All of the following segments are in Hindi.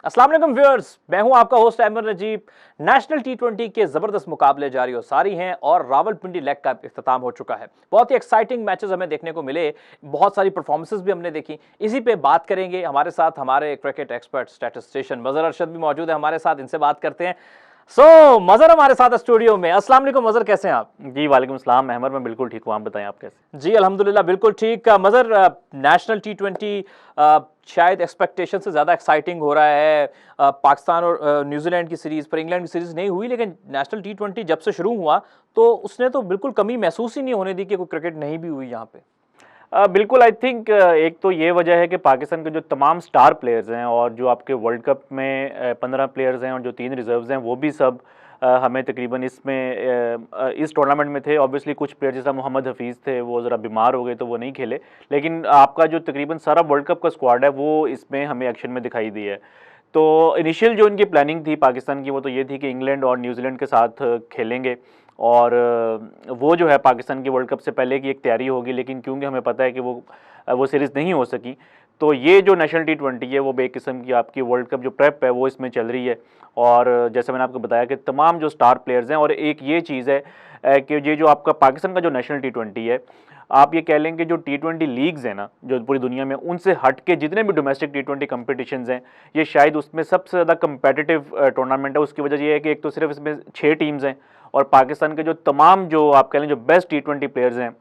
अस्सलाम वालेकुम व्यूअर्स, मैं हूं आपका होस्ट अहमद नजीब। नेशनल टी20 के ज़बरदस्त मुकाबले जारी और सारी हैं और रावलपिंडी लेग का इख्तिताम हो चुका है। बहुत ही एक्साइटिंग मैचेस हमें देखने को मिले, बहुत सारी परफॉर्मेंसेस भी हमने देखी। इसी पे बात करेंगे। हमारे साथ हमारे क्रिकेट एक्सपर्ट स्टैटिस्टिशियन मजहर अरशद भी मौजूद है हमारे साथ, इनसे बात करते हैं। मजहर हमारे साथ स्टूडियो में। अस्सलाम वालेकुम मजहर, कैसे हैं आप? जी वालेकुम सलाम अहमद, मैं बिल्कुल ठीक हूँ। आप बताएं, आप कैसे? जी अल्हम्दुलिल्लाह बिल्कुल ठीक। मजहर, नेशनल टी20 शायद एक्सपेक्टेशन से ज़्यादा एक्साइटिंग हो रहा है। पाकिस्तान और न्यूजीलैंड की सीरीज़ पर, इंग्लैंड की सीरीज़ नहीं हुई, लेकिन नेशनल टी20 जब से शुरू हुआ तो उसने तो बिल्कुल कमी महसूस ही नहीं होने दी कि कोई क्रिकेट नहीं भी हुई यहाँ पे। बिल्कुल, आई थिंक एक तो ये वजह है कि पाकिस्तान के जो तमाम स्टार प्लेयर्स हैं और जो आपके वर्ल्ड कप में 15 प्लेयर्स हैं और जो 3 रिजर्व्स हैं, वो भी सब हमें तकरीबन इस टूर्नामेंट में थे। ऑब्वियसली कुछ प्लेयर जैसा मोहम्मद हफीज़ थे, वो ज़रा बीमार हो गए तो वो नहीं खेले, लेकिन आपका जो तकरीबन सारा वर्ल्ड कप का स्क्वाड है वो इसमें हमें एक्शन में दिखाई दी है। तो इनिशियल जो इनकी प्लानिंग थी पाकिस्तान की, वो तो ये थी कि इंग्लैंड और न्यूजीलैंड के साथ खेलेंगे और वो जो है पाकिस्तान की वर्ल्ड कप से पहले की एक तैयारी होगी, लेकिन क्योंकि हमें पता है कि वो सीरीज़ नहीं हो सकी, तो ये जो नेशनल टी20 है वो बेक किस्म की आपकी वर्ल्ड कप जो प्रेप है वो इसमें चल रही है। और जैसे मैंने आपको बताया कि तमाम जो स्टार प्लेयर्स हैं, और एक ये चीज़ है कि ये जो आपका पाकिस्तान का जो नेशनल टी20 है, आप ये कह लें कि जो टी20 लीग्स हैं ना जो पूरी दुनिया में, उनसे हट के जितने भी डोमेस्टिक टी20 कंपटीशंस हैं, ये शायद उसमें सबसे ज़्यादा कंपेटिटिव टूर्नामेंट है। उसकी वजह ये है कि एक तो सिर्फ इसमें 6 टीम्स हैं और पाकिस्तान के जो तमाम जो आप कह लें जो बेस्ट टी20 प्लेयर्स हैं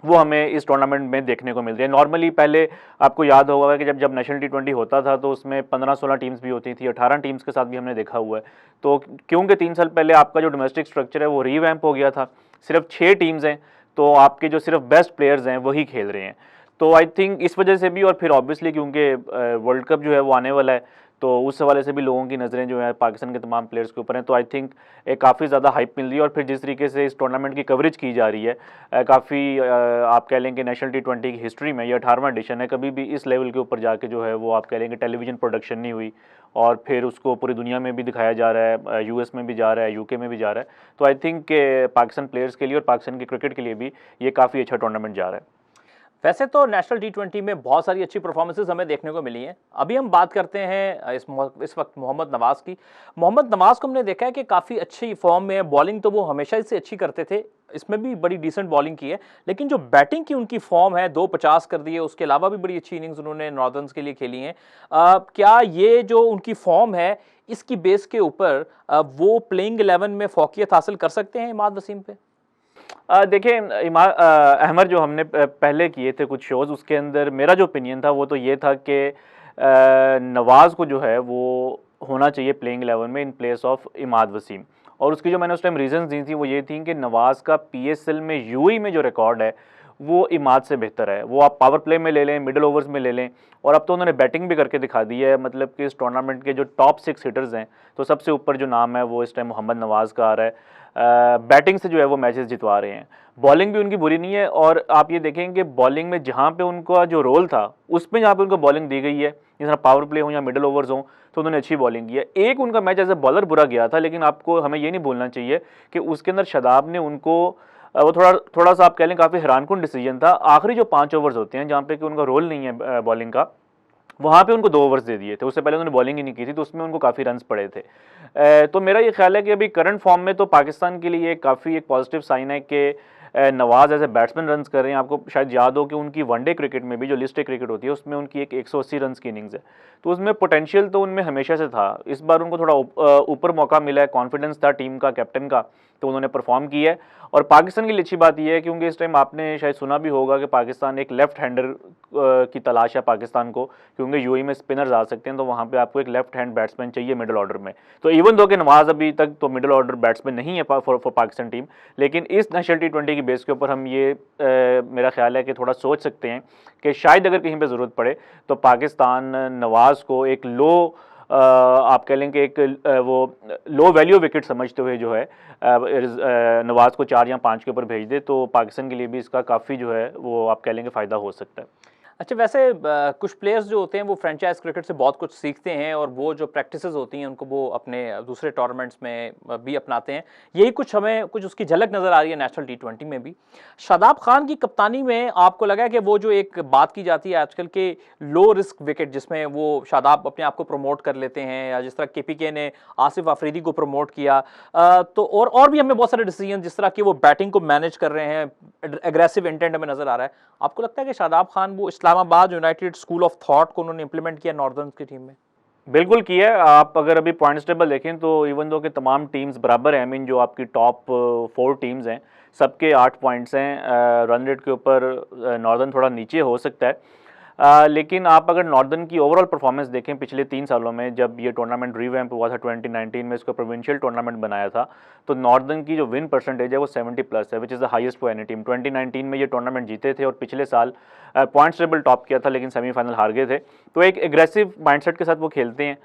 वो हमें इस टूर्नामेंट में देखने को मिल रही है। नॉर्मली पहले आपको याद होगा कि जब नेशनल टी20 होता था तो उसमें 15-16 टीम्स भी होती थी, 18 टीम्स के साथ भी हमने देखा हुआ है। तो क्योंकि 3 साल पहले आपका जो डोमेस्टिक स्ट्रक्चर है वो रीवैम्प हो गया था, सिर्फ 6 टीम्स हैं, तो आपके जो सिर्फ बेस्ट प्लेयर्स हैं वही खेल रहे हैं। तो आई थिंक इस वजह से भी, और फिर ऑब्वियसली क्योंकि वर्ल्ड कप जो है वो आने वाला है, तो उस हवाले से भी लोगों की नज़रें जो है पाकिस्तान के तमाम प्लेयर्स के ऊपर हैं। तो आई थिंक एक काफ़ी ज़्यादा हाइप मिल रही है। और फिर जिस तरीके से इस टूर्नामेंट की कवरेज की जा रही है, काफ़ी आप कह लें कि नेशनल टी20 की हिस्ट्री में ये 18वां एडिशन है, कभी भी इस लेवल के ऊपर जाके जो है वो आप कह लें कि टेलीविज़न प्रोडक्शन नहीं हुई, और फिर उसको पूरी दुनिया में भी दिखाया जा रहा है, यूएस में भी जा रहा है, यूके में भी जा रहा है। तो आई थिंक पाकिस्तान प्लेयर्स के लिए और पाकिस्तान के क्रिकेट के लिए भी ये काफ़ी अच्छा टूर्नामेंट जा रहा है। वैसे तो नेशनल टी20 में बहुत सारी अच्छी परफॉर्मेंसेस हमें देखने को मिली हैं। अभी हम बात करते हैं इस वक्त मोहम्मद नवाज़ की। मोहम्मद नवाज़ को हमने देखा है कि काफ़ी अच्छी फॉर्म में है। बॉलिंग तो वो हमेशा इससे अच्छी करते थे, इसमें भी बड़ी डिसेंट बॉलिंग की है, लेकिन जो बैटिंग की उनकी फॉर्म है, 250 कर दिए, उसके अलावा भी बड़ी अच्छी इनिंग्स उन्होंने नॉर्दर्न्स के लिए खेली हैं। क्या ये जो उनकी फॉर्म है, इसकी बेस के ऊपर वो प्लेइंग 11 में फोकियत हासिल कर सकते हैं इमाद वसीम पे? देखिए अहमद, जो हमने पहले किए थे कुछ शोज़, उसके अंदर मेरा जो ओपिनियन था वो तो ये था कि नवाज़ को जो है वो होना चाहिए प्लेइंग 11 में in place of Imad Wasim. और उसकी जो मैंने उस टाइम रीज़न्स दी थी वो ये थी कि नवाज़ का पीएसएल में यूएई में जो रिकॉर्ड है वो इमाद से बेहतर है। वो आप पावर प्ले में ले लें, मिडल ओवर्स में ले लें, और अब तो उन्होंने बैटिंग भी करके दिखा दी है। मतलब कि इस टूर्नामेंट के जो टॉप 6 हिटर्स हैं, तो सबसे ऊपर जो नाम है वो इस टाइम मोहम्मद नवाज़ का आ रहा है। बैटिंग से जो है वो मैचेस जितवा रहे हैं, बॉलिंग भी उनकी बुरी नहीं है। और आप ये देखें कि बॉलिंग में जहाँ पे उनका जो रोल था, उसमें जहाँ पे उनको बॉलिंग दी गई है, जिस तरह पावर प्ले हो या मिडल ओवर्स हो, तो उन्होंने अच्छी बॉलिंग की है। एक उनका मैच एज ए बॉलर बुरा गया था, लेकिन आपको हमें ये नहीं भूलना चाहिए कि उसके अंदर शादाब ने उनको वो थोड़ा सा आप कह लें काफ़ी हैरानकुन डिसीजन था। आखिरी जो 5 ओवर्स होते हैं जहाँ पे कि उनका रोल नहीं है बॉलिंग का, वहाँ पे उनको 2 ओवर्स दे दिए थे। उससे पहले उन्होंने बॉलिंग ही नहीं की थी, तो उसमें उनको काफ़ी रन्स पड़े थे। तो मेरा ये ख्याल है कि अभी करंट फॉर्म में तो पाकिस्तान के लिए काफ़ी एक पॉजिटिव साइन है कि नवाज़ एज ए बैट्समैन रन्स कर रहे हैं। आपको शायद याद हो कि उनकी वनडे क्रिकेट में भी जो लिस्ट ए क्रिकेट होती है उसमें उनकी एक 180 रन्स की इनिंग्स है, तो उसमें पोटेंशियल तो उनमें हमेशा से था। इस बार उनको थोड़ा ऊपर मौका मिला है, कॉन्फिडेंस था टीम का, कैप्टन का, तो उन्होंने परफॉर्म किया है। और पाकिस्तान के लिए अच्छी बात यह है क्योंकि इस टाइम आपने शायद सुना भी होगा कि पाकिस्तान एक लेफ्ट हैंडर की तलाश है पाकिस्तान को, क्योंकि यूएई में स्पिनर्स आ सकते हैं, तो वहाँ पे आपको एक लेफ्ट हैंड बैट्समैन चाहिए मिडिल ऑर्डर में। तो इवन दो कि नवाज़ अभी तक तो मिडिल ऑर्डर बैट्समैन नहीं है फॉर पाकिस्तान टीम, लेकिन इस नेशनल टी20 की बेस के ऊपर हम ये मेरा ख्याल है कि थोड़ा सोच सकते हैं कि शायद अगर कहीं पर ज़रूरत पड़े तो पाकिस्तान नवाज़ को एक आप कह लें कि एक वो लो वैल्यू विकेट समझते हुए जो है नवाज़ को 4 या 5 के ऊपर भेज दे, तो पाकिस्तान के लिए भी इसका काफ़ी जो है वो आप कह लेंगे फ़ायदा हो सकता है। अच्छा वैसे कुछ प्लेयर्स जो होते हैं वो फ्रेंचाइज क्रिकेट से बहुत कुछ सीखते हैं और वो जो प्रैक्टिसेस होती हैं उनको वो अपने दूसरे टूर्नामेंट्स में भी अपनाते हैं। यही कुछ हमें कुछ उसकी झलक नज़र आ रही है नेशनल टी20 में भी। शादाब खान की कप्तानी में आपको लगा है कि वो जो एक बात की जाती है आजकल के लो रिस्क विकेट जिसमें वो शादाब अपने आप को प्रमोट कर लेते हैं, या जिस तरह केपीके ने आसिफ आफरीदी को प्रमोट किया, तो और भी हमें बहुत सारे डिसीजन जिस तरह की वो बैटिंग को मैनेज कर रहे हैं, एग्रेसिव इंटेंट हमें नजर आ रहा है। आपको लगता है कि शादाब खान वो Islamabad United school of thought को उन्होंने इंप्लीमेंट किया नॉर्दर्न की टीम में? बिल्कुल किया है। आप अगर अभी पॉइंट्स टेबल देखें तो इवन दो कि तमाम टीम्स बराबर हैं, आई मीन जो आपकी टॉप 4 टीम्स हैं सबके 8 पॉइंट्स हैं। रन रेट के ऊपर नॉर्दर्न थोड़ा नीचे हो सकता है, लेकिन आप अगर नॉर्दर्न की ओवरऑल परफॉर्मेंस देखें पिछले 3 सालों में, जब ये टूर्नामेंट रीवैम्प हुआ था 2019 में, इसको प्रोविंशियल टूर्नामेंट बनाया था, तो नॉर्दर्न की जो विन परसेंटेज है वो 70+ है, which is the highest for any team. 2019 में ये टूर्नामेंट जीते थे और पिछले साल पॉइंट्स टेबल टॉप किया था, लेकिन सेमीफाइनल हार गए थे। तो एक एग्रेसिव माइंडसेट के साथ वो खेलते हैं।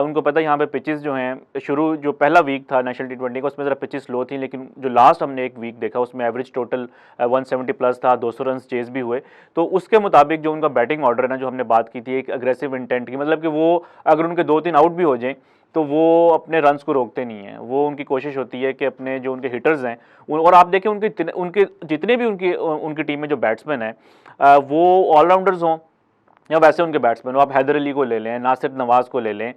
उनको पता है यहाँ पे पिचेस जो हैं, शुरू जो पहला वीक था नेशनल टी20 का उसमें ज़रा पिचेस स्लो थी, लेकिन जो लास्ट हमने एक वीक देखा उसमें एवरेज टोटल 170+ था, 200 रन चेज भी हुए। तो उसके मुताबिक जो उनका बैटिंग ऑर्डर है ना, जो हमने बात की थी एक अग्रेसिव इंटेंट की, मतलब कि वो अगर उनके 2-3 आउट भी हो जाएं तो वो अपने रन्स को रोकते नहीं हैं। वो उनकी कोशिश होती है कि अपने जो उनके हिटर्स हैं और आप देखें उनके जितने भी उनकी टीम में जो बैट्समैन हैं वो ऑलराउंडर्स हों या वैसे उनके बैट्समैन हो। आप हैदर अली को ले लें, नासिर नवाज़ को ले लें,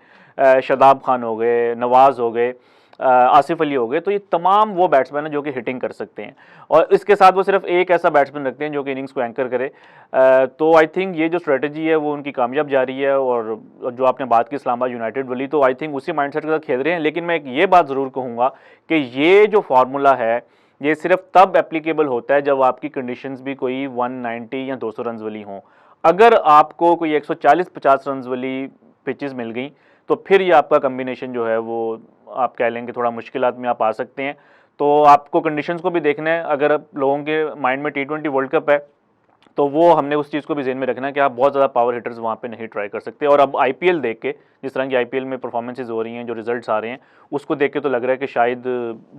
शादाब खान हो गए, नवाज़ हो गए, आसिफ अली हो गए, तो ये तमाम वो बैट्समैन हैं जो कि हिटिंग कर सकते हैं। और इसके साथ वो सिर्फ एक ऐसा बैट्समैन रखते हैं जो कि इनिंग्स को एंकर करे। तो आई थिंक ये जो स्ट्रेटजी है वो उनकी कामयाब जा रही है। और जो आपने बात की इस्लामाबाद यूनाइटेड वाली, तो आई थिंक उसी माइंडसेट के साथ खेल रहे हैं। लेकिन मैं एक ये बात ज़रूर कहूँगा कि ये जो फार्मूला है ये सिर्फ तब एप्लीकेबल होता है जब आपकी कंडीशंस भी कोई 190 या 200 रन वाली हों। अगर आपको कोई 140-50 रन वाली पिचेस मिल गई तो फिर ये आपका कम्बिनेशन जो है वो आप कह लेंगे थोड़ा मुश्किलात में आप आ सकते हैं। तो आपको कंडीशंस को भी देखना है। अगर लोगों के माइंड में टी20 वर्ल्ड कप है तो वो हमने उस चीज़ को भी ज़हन में रखना है कि आप बहुत ज़्यादा पावर हिटर्स वहाँ पे नहीं ट्राई कर सकते। और अब आईपीएल देख के, जिस तरह की आईपीएल में परफॉर्मेंसेज हो रही हैं, जो रिजल्ट्स आ रहे हैं, उसको देख के तो लग रहा है कि शायद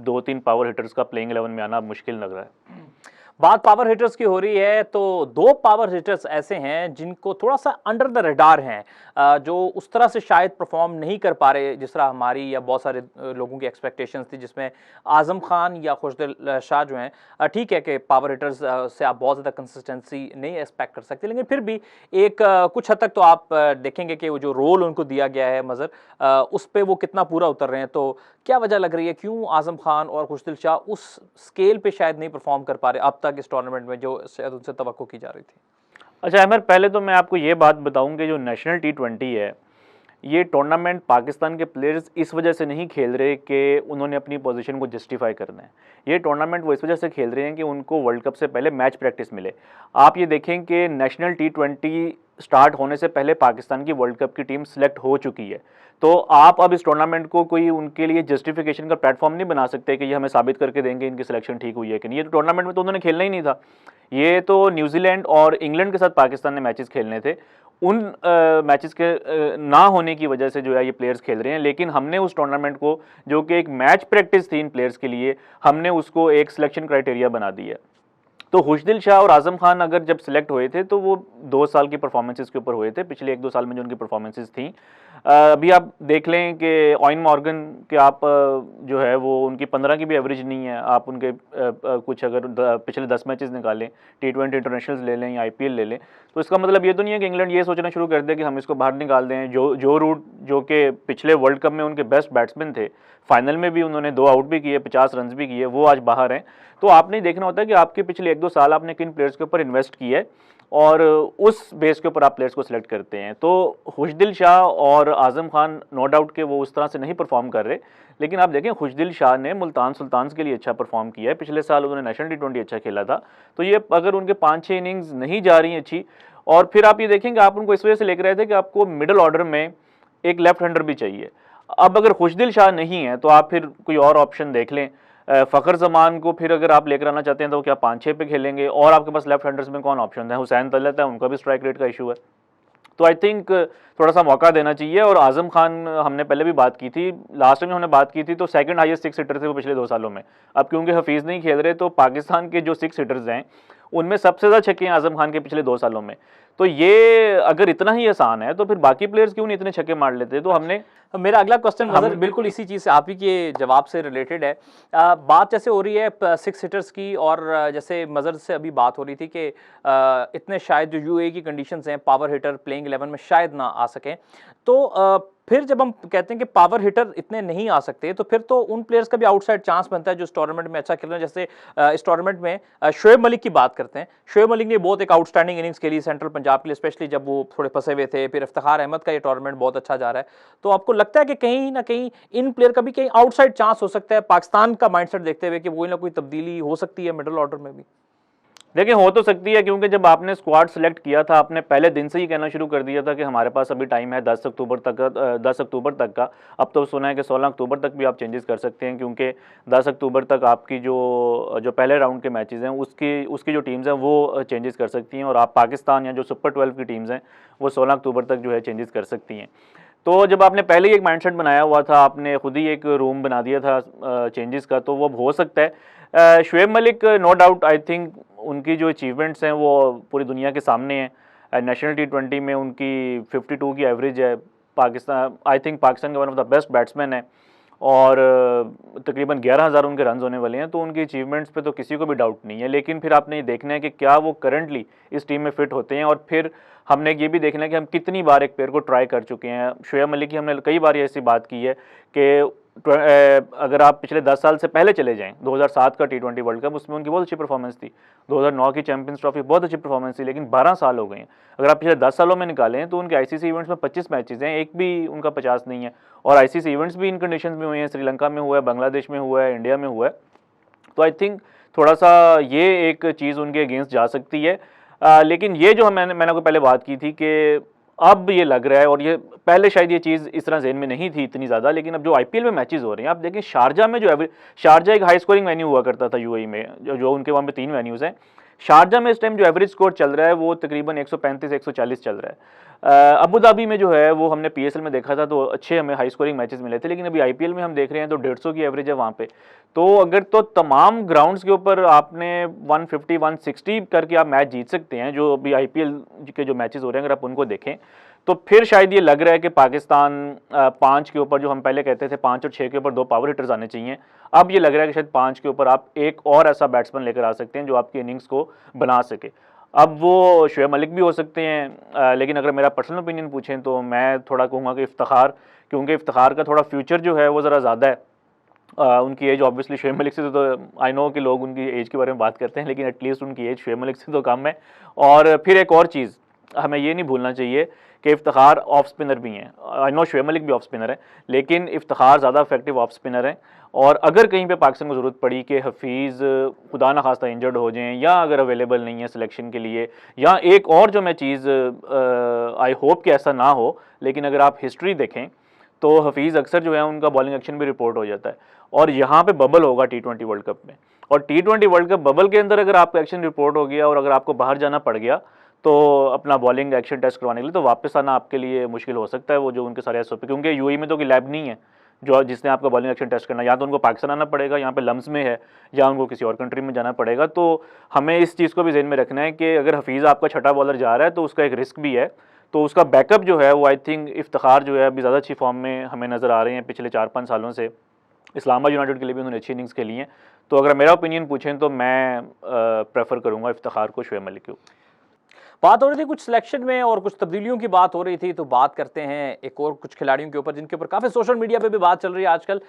2-3 पावर हिटर्स का प्लेइंग 11 में आना मुश्किल लग रहा है। बात पावर हिटर्स की हो रही है तो 2 पावर हिटर्स ऐसे हैं जिनको थोड़ा सा अंडर द रडार हैं, जो उस तरह से शायद परफॉर्म नहीं कर पा रहे जिस तरह हमारी या बहुत सारे लोगों की एक्सपेक्टेशंस थी, जिसमें आजम खान या खुशदिल शाह जो हैं। ठीक है कि पावर हिटर्स से आप बहुत ज़्यादा कंसिस्टेंसी नहीं एक्सपेक्ट कर सकते, लेकिन फिर भी एक कुछ हद तक तो आप देखेंगे कि वो जो रोल उनको दिया गया है मज़र, उस पर वो कितना पूरा उतर रहे हैं। तो क्या वजह लग रही है क्यों आजम खान और खुशदिल शाह उस स्केल पे शायद नहीं परफॉर्म कर पा रहे अब तक इस टूर्नामेंट में जो शायद उनसे तवक्को की जा रही थी? अच्छा अमर, पहले तो मैं आपको ये बात बताऊं कि जो नेशनल टी20 है ये टूर्नामेंट पाकिस्तान के प्लेयर्स इस वजह से नहीं खेल रहे कि उन्होंने अपनी पोजीशन को जस्टिफाई करना है। ये टूर्नामेंट वो इस वजह से खेल रहे हैं कि उनको वर्ल्ड कप से पहले मैच प्रैक्टिस मिले। आप ये देखें कि नेशनल टी20 स्टार्ट होने से पहले पाकिस्तान की वर्ल्ड कप की टीम सेलेक्ट हो चुकी है। तो आप अब इस टूर्नामेंट को कोई उनके लिए जस्टिफिकेशन का प्लेटफॉर्म नहीं बना सकते कि ये हमें साबित करके देंगे इनकी सिलेक्शन ठीक हुई है कि नहीं। ये तो टूर्नामेंट में तो उन्होंने खेलना ही नहीं था। ये तो न्यूजीलैंड और इंग्लैंड के साथ पाकिस्तान ने मैचेस खेलने थे। उन मैचेस के ना होने की वजह से जो है ये प्लेयर्स खेल रहे हैं। लेकिन हमने उस टूर्नामेंट को, जो कि एक मैच प्रैक्टिस थी इन प्लेयर्स के लिए, हमने उसको एक सिलेक्शन क्राइटेरिया बना दिया। तो खुशदिल शाह और आजम खान अगर जब सिलेक्ट हुए थे तो वो 2 साल की परफॉर्मेंसेस के ऊपर हुए थे, पिछले 1-2 साल में जो उनकी परफॉर्मेंसेस थी। अभी आप देख लें कि ऑयन मॉर्गन के आप जो है वो उनकी 15 की भी एवरेज नहीं है। आप उनके कुछ अगर पिछले 10 मैचेस निकालें, टी20 इंटरनेशनल्स ले लें या आईपीएल ले लें, तो इसका मतलब ये तो नहीं है कि इंग्लैंड ये सोचना शुरू कर दे कि हम इसको बाहर निकाल दें। जो रूट जो कि पिछले वर्ल्ड कप में उनके बेस्ट बैट्समैन थे, फाइनल में भी उन्होंने 2 आउट भी किए, 50 रन भी किए, वो आज बाहर हैं। तो आपने देखना होता है कि आपके पिछले 1-2 साल आपने किन प्लेयर्स के ऊपर इन्वेस्ट किया है और उस बेस के ऊपर आप प्लेयर्स को सिलेक्ट करते हैं। तो खुशदिल शाह और आजम खान नो डाउट कि वो उस तरह से नहीं परफॉर्म कर रहे, लेकिन आप देखें खुशदिल शाह ने मुल्तान सुल्तान्स के लिए अच्छा परफॉर्म किया है। पिछले साल उन्होंने नेशनल टी20 अच्छा खेला था। तो ये अगर उनके 5-6 इनिंग्स नहीं जा रही अच्छी, और फिर आप ये देखेंगे आप उनको इस वजह से लेकर रहे थे कि आपको मिडल ऑर्डर में एक लेफ्ट हैंडर भी चाहिए। अब अगर खुशदिल शाह नहीं है तो आप फिर कोई और ऑप्शन देख लें। फ़खर जमान को फिर अगर आप लेकर आना चाहते हैं तो क्या 5-6 पे खेलेंगे, और आपके पास लेफ्ट हैंडर्स में कौन ऑप्शन है? हुसैन तलत है, उनका भी स्ट्राइक रेट का इशू है। तो आई थिंक थोड़ा सा मौका देना चाहिए। और आजम खान, हमने पहले भी बात की थी, लास्ट टाइम हमने बात की थी तो सेकंड हाईएस्ट 6 हिटर थे वो पिछले 2 सालों में। अब क्योंकि हफीज़ नहीं खेल रहे तो पाकिस्तान के जो 6 हिटर्स हैं उनमें सबसे ज़्यादा छक्के हैं आजम खान के पिछले 2 सालों में। तो ये अगर इतना ही आसान है तो फिर बाकी प्लेयर्स क्यों नहीं इतने छक्के मार लेते। तो हमने मेरा अगला क्वेश्चन मजर बिल्कुल इसी चीज़ से, आप ही के जवाब से रिलेटेड है। बात जैसे हो रही है सिक्स हिटर्स की, और जैसे मजर से अभी बात हो रही थी कि इतने शायद जो यूएई की कंडीशंस हैं पावर हिटर प्लेइंग 11 में शायद ना आ सकें, तो फिर जब हम कहते हैं कि पावर हिटर इतने नहीं आ सकते, तो फिर तो उन प्लेयर्स का भी आउटसाइड चांस बनता है जो इस टूर्नामेंट में अच्छा खेल रहे हैं। जैसे इस टूर्नामेंट में शोएब मलिक की बात करते हैं, शोएब मलिक ने बहुत एक आउटस्टैंडिंग इनिंग्स खेली सेंट्रल पंजाब के लिए, स्पेशली जब वो थोड़े फंसे हुए थे। फिर इफ्तिखार अहमद का ये टूर्नामेंट बहुत अच्छा जा रहा है। तो आपको लगता है कि कहीं ना कहीं इन प्लेयर का भी कहीं आउटसाइड चांस हो सकता है पाकिस्तान का माइंडसेट देखते हुए कि कोई ना कोई तब्दीली हो सकती है मिडिल ऑर्डर में भी? देखिए हो तो सकती है, क्योंकि जब आपने स्क्वाड सेलेक्ट किया था आपने पहले दिन से ही कहना शुरू कर दिया था कि हमारे पास अभी टाइम है 10 अक्टूबर तक का, 10 अक्टूबर तक का। अब तो सुना है कि 16 अक्टूबर तक भी आप चेंजेस कर सकते हैं, क्योंकि 10 अक्टूबर तक आपकी जो पहले राउंड के मैचेस हैं उसकी जो टीम्स हैं वो चेंजेस कर सकती हैं, और आप पाकिस्तान या जो सुपर 12 की टीम्स हैं वो 16 अक्टूबर तक जो है चेंजेस कर सकती हैं। तो जब आपने पहले ही एक माइंडसेट बनाया हुआ था, आपने खुद ही एक रूम बना दिया था चेंजेस का, तो वो अब हो सकता है। Shoaib Malik no doubt I think उनकी जो अचीवमेंट्स हैं वो पूरी दुनिया के सामने हैं। नेशनल T20 में उनकी 52 की एवरेज है। पाकिस्तान आई थिंक पाकिस्तान का one of the best batsman है, और तकरीबन 11,000 उनके रन होने वाले हैं। तो उनकी अचीवमेंट्स पे तो किसी को भी डाउट नहीं है, लेकिन फिर आपने ये देखना है कि क्या वो करंटली इस टीम में फिट होते हैं, और फिर हमने ये भी देखना है कि हम कितनी बार एक प्लेयर को ट्राई कर चुके हैं। शोएब मलिक की हमने कई बार ऐसी बात की है कि अगर आप पिछले 10 साल से पहले चले जाएं, 2007 का T20 वर्ल्ड कप, उसमें उनकी बहुत अच्छी परफॉर्मेंस थी। 2009 की चैंपियंस ट्रॉफी बहुत अच्छी परफॉर्मेंस थी, लेकिन 12 साल हो गए हैं। अगर आप पिछले 10 सालों में निकालें तो उनके आईसीसी इवेंट्स में 25 मैचेस हैं, एक भी उनका 50 नहीं है। और आईसीसी इवेंट्स भी इन कंडीशंस में हुए हैं, श्रीलंका में हुआ है, बांग्लादेश में हुआ है, इंडिया में हुआ है। तो आई थिंक थोड़ा सा ये एक चीज़ उनके अगेंस्ट जा सकती है। लेकिन ये जो मैंने आपको पहले बात की थी कि अब ये लग रहा है, और ये पहले शायद ये चीज़ इस तरह ज़हन में नहीं थी इतनी ज़्यादा, लेकिन अब जो आईपीएल में मैचेस हो रहे हैं आप देखें, शारजा में जो एवरेज, शारजा एक हाई स्कोरिंग वेन्यू हुआ करता था यूएई में, जो उनके वहाँ पे 3 वेन्यूज़ हैं। शारजा में इस टाइम जो एवरेज स्कोर चल रहा है वो तकरीबन 135-140 चल रहा है। अबू धाबी में जो है वो हमने पीएसएल में देखा था तो अच्छे हमें हाई स्कोरिंग मैचेस मिले थे, लेकिन अभी आईपीएल में हम देख रहे हैं तो 150 की एवरेज है वहाँ पे। तो अगर तो तमाम ग्राउंड्स के ऊपर आपने 150-160 करके आप मैच जीत सकते हैं, जो अभी आईपीएल के जो मैचेस हो रहे हैं अगर आप उनको देखें, तो फिर शायद ये लग रहा है कि पाकिस्तान 5 के ऊपर, जो हम पहले कहते थे 5 और 6 के ऊपर 2 पावर हिटर्स आने चाहिए, अब ये लग रहा है कि शायद 5 के ऊपर आप एक और ऐसा बैट्समैन लेकर आ सकते हैं जो आपकी इनिंग्स को बना सके। अब वो शोएब मलिक भी हो सकते हैं, लेकिन अगर मेरा पर्सनल ओपिनियन पूछें तो मैं थोड़ा कहूँगा कि इफ्तिखार, क्योंकि इफ्तिखार का थोड़ा फ्यूचर जो है वो ज़रा ज़्यादा है। उनकी एज ऑब्वियसली शोएब मलिक से तो आई नो कि लोग उनकी एज के बारे में बात करते हैं, लेकिन एटलीस्ट उनकी एज शोएब मलिक से तो कम है। और फिर एक और चीज़ हमें ये नहीं भूलना चाहिए कि इफ्तिखार ऑफ स्पिनर भी हैं। आई नो शोएब मलिक भी ऑफ स्पिनर है, लेकिन इफ्तिखार ज़्यादा इफेक्टिव ऑफ स्पिनर है। और अगर कहीं पे पाकिस्तान को ज़रूरत पड़ी कि हफीज़ खुदा न खास्ता इंजर्ड हो जाएं, या अगर अवेलेबल नहीं है सिलेक्शन के लिए, या एक और जो मैं चीज़ आई होप कि ऐसा ना हो, लेकिन अगर आप हिस्ट्री देखें तो हफीज़ अक्सर जो है उनका बॉलिंग एक्शन भी रिपोर्ट हो जाता है, और यहाँ पे बबल होगा T20 वर्ल्ड कप में। और T20 वर्ल्ड कप बबल के अंदर अगर आपका एक्शन रिपोर्ट हो गया और अगर आपको बाहर जाना पड़ गया तो अपना बॉलिंग एक्शन टेस्ट करवाने के लिए, तो वापस आना आपके लिए मुश्किल हो सकता है। वो जो उनके सारे एसओपी, क्योंकि यूएई में तो कोई लैब नहीं है जो जिसने आपका बॉलिंग एक्शन टेस्ट करना, या तो उनको पाकिस्तान आना पड़ेगा, यहाँ पे लम्स में है, या उनको किसी और कंट्री में जाना पड़ेगा। तो हमें इस चीज़ को भी ज़हन में रखना है कि अगर हफीज़ आपका छठा बॉलर जा रहा है तो उसका एक रिस्क भी है। तो उसका बैकअप जो है वो आई थिंक इफ्तिखार जो है अभी ज़्यादा अच्छी फॉर्म में हमें नज़र आ रहे हैं पिछले 4-5 सालों से। इस्लामाबाद यूनाइटेड के लिए भी उन्होंने अच्छी इनिंग्स खेली हैं। तो अगर मेरा ओपिनियन पूछें तो मैं प्रेफर करूँगा इफ्तिखार को शोएब मलिक को। बात हो रही थी कुछ सिलेक्शन में और कुछ तब्दीलियों की बात हो रही थी, तो बात करते हैं एक और कुछ खिलाड़ियों के ऊपर जिनके ऊपर काफ़ी सोशल मीडिया पे भी बात चल रही है आजकल।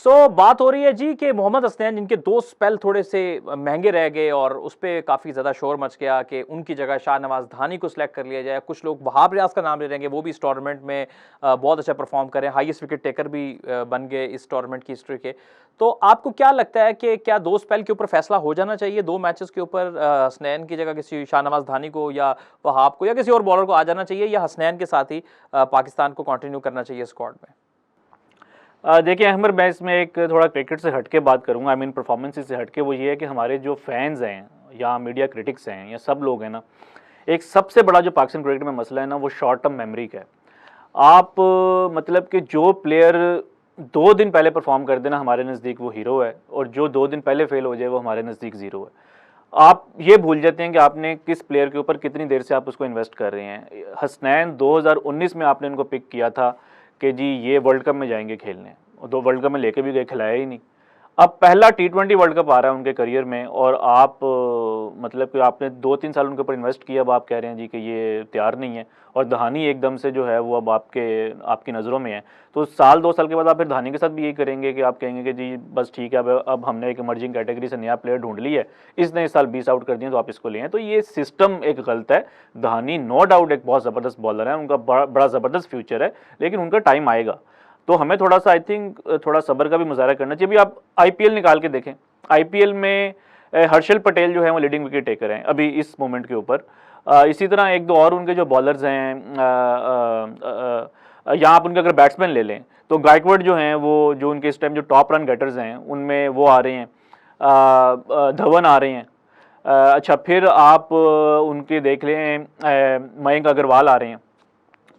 बात हो रही है जी कि मोहम्मद हसनैन, जिनके 2 स्पेल थोड़े से महंगे रह गए और उस पर काफ़ी ज़्यादा शोर मच गया कि उनकी जगह शाहनवाज धानी को सिलेक्ट कर लिया जाए। कुछ लोग वहाब रियाज का नाम ले रहे हैं, वो भी इस टूर्नामेंट में बहुत अच्छा परफॉर्म करें, हाईएस्ट विकेट टेकर भी बन गए इस टूर्नामेंट की हिस्ट्री के। तो आपको क्या लगता है कि क्या 2 स्पेल के ऊपर फैसला हो जाना चाहिए, 2 मैचेस के ऊपर हसनैन की जगह किसी शाहनवाज धानी को या वहाब को या किसी और बॉलर को आ जाना चाहिए, या हसनैन के साथ ही पाकिस्तान को कंटिन्यू करना चाहिए स्क्वाड में? देखिए अहमद, मैं इसमें एक थोड़ा क्रिकेट से हटके बात करूंगा, आई मीन परफॉर्मेंसेस से हटके। वो ये है कि हमारे जो फैंस हैं या मीडिया क्रिटिक्स हैं या सब लोग हैं ना, एक सबसे बड़ा जो पाकिस्तान क्रिकेट में मसला है ना वो शॉर्ट टर्म मेमोरी का है। आप मतलब कि जो प्लेयर 2 दिन पहले परफॉर्म कर देना हमारे नज़दीक वो हीरो है, और जो 2 दिन पहले फेल हो जाए वो हमारे नज़दीक ज़ीरो है। आप ये भूल जाते हैं कि आपने किस प्लेयर के ऊपर कितनी देर से आप उसको इन्वेस्ट कर रहे हैं। हसनैन 2019 में आपने इनको पिक किया था कि जी ये वर्ल्ड कप में जाएंगे खेलने, और 2 वर्ल्ड कप में लेके भी गए, खिलाया ही नहीं। अब पहला T20 वर्ल्ड कप आ रहा है उनके करियर में, और आप मतलब कि आपने 2-3 साल उनके ऊपर इन्वेस्ट किया, अब आप कह रहे हैं जी कि ये तैयार नहीं है, और धोनी एकदम से जो है वो अब आपकी नज़रों में है। तो साल 2 साल के बाद आप फिर धोनी के साथ भी यही करेंगे कि आप कहेंगे कि जी बस ठीक है, अब हमने एक इमर्जिंग कैटेगरी से नया प्लेयर ढूंढ लिया है, इसने इस साल 20 आउट कर दिए तो आप इसको ले आए। तो ये सिस्टम एक गलत है। धोनी नो डाउट एक बहुत ज़बरदस्त बॉलर है, उनका बड़ा ज़बरदस्त फ्यूचर है, लेकिन उनका टाइम आएगा। तो हमें थोड़ा सा आई थिंक थोड़ा सब्र का भी मुजाहरा करना चाहिए। अभी आप आईपीएल निकाल के देखें, आईपीएल में हर्षल पटेल जो है वो लीडिंग विकेट टेकर हैं अभी इस मोमेंट के ऊपर। इसी तरह 1-2 और उनके जो बॉलर्स हैं, यहाँ आप उनके अगर बैट्समैन ले लें तो गायकवाड जो हैं वो, जो उनके इस टाइम जो टॉप रन गेटर्स हैं उनमें वो आ रहे हैं, धवन आ रहे हैं। अच्छा, फिर आप उनके देख लें मयंक अग्रवाल आ रहे हैं।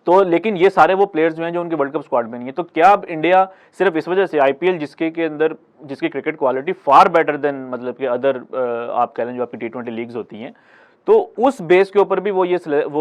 तो लेकिन ये सारे वो प्लेयर्स जो हैं जो उनके वर्ल्ड कप स्क्वाड में नहीं है। तो क्या अब इंडिया सिर्फ इस वजह से आईपीएल जिसके के अंदर जिसकी cricket quality far better than मतलब कि अदर आप कह लें जो आपकी T20 लीग्स होती हैं, तो उस बेस के ऊपर भी वो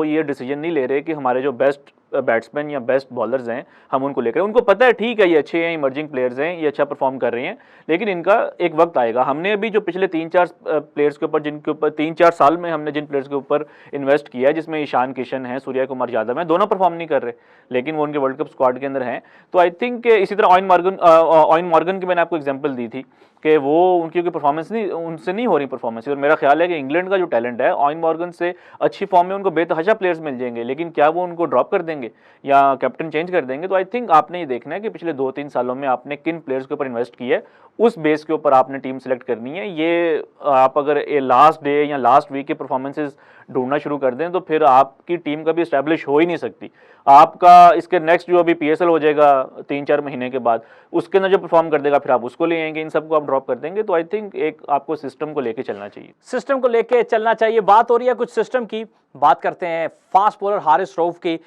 ये डिसीजन नहीं ले रहे कि हमारे जो बेस्ट बैट्समैन या बेस्ट बॉलर्स हैं हम उनको लेकर, उनको पता है ठीक है ये अच्छे हैं, इमर्जिंग प्लेयर्स हैं, ये अच्छा परफॉर्म कर रहे हैं, लेकिन इनका एक वक्त आएगा। हमने अभी जो पिछले 3-4 प्लेयर्स के ऊपर, जिनके ऊपर 3-4 साल में हमने जिन प्लेयर्स के ऊपर इन्वेस्ट किया है, जिसमें ईशान किशन है, सूर्या कुमार यादव हैं, दोनों परफॉर्म नहीं कर रहे, लेकिन वो उनके वर्ल्ड कप स्क्वाड के अंदर हैं। तो आई थिंक इसी तरह ऑयन मॉर्गन की मैंने आपको एग्जाम्पल दी थी कि वो उनकी परफॉर्मेंस नहीं, उनसे नहीं हो रही परफॉर्मेंस, और मेरा ख्याल है कि इंग्लैंड का जो टैलेंट है ऑयन मॉर्गन से अच्छी फॉर्म में उनको बेतहाशा प्लेयर्स मिल जाएंगे, लेकिन क्या वो उनको ड्रॉप कर देंगे या कैप्टन चेंज कर देंगे? तो आई थिंक आपने ये देखना है कि पिछले 2-3 सालों में आपने किन प्लेयर्स के ऊपर इन्वेस्ट किया है, उस बेस के ऊपर आपने टीम सेलेक्ट करनी है। ये आप अगर ये लास्ट डे या लास्ट वीक के परफॉर्मेंसेज ढूंढना शुरू कर दें तो फिर आपकी टीम कभी इस्टेब्लिश हो ही नहीं सकती। आपका इसके नेक्स्ट जो अभी पीएसएल हो जाएगा 3-4 महीने के बाद, उसके अंदर जो परफॉर्म कर देगा फिर आप उसको ले आएंगे, इन सबको आप ड्रॉप कर देंगे। तो आई थिंक एक आपको सिस्टम को लेके चलना चाहिए। सिस्टम को लेके चलना चाहिए। बात हो रही है कुछ सिस्टम की, बात करते हैं फास्ट बॉलर हारिस रऊफ की।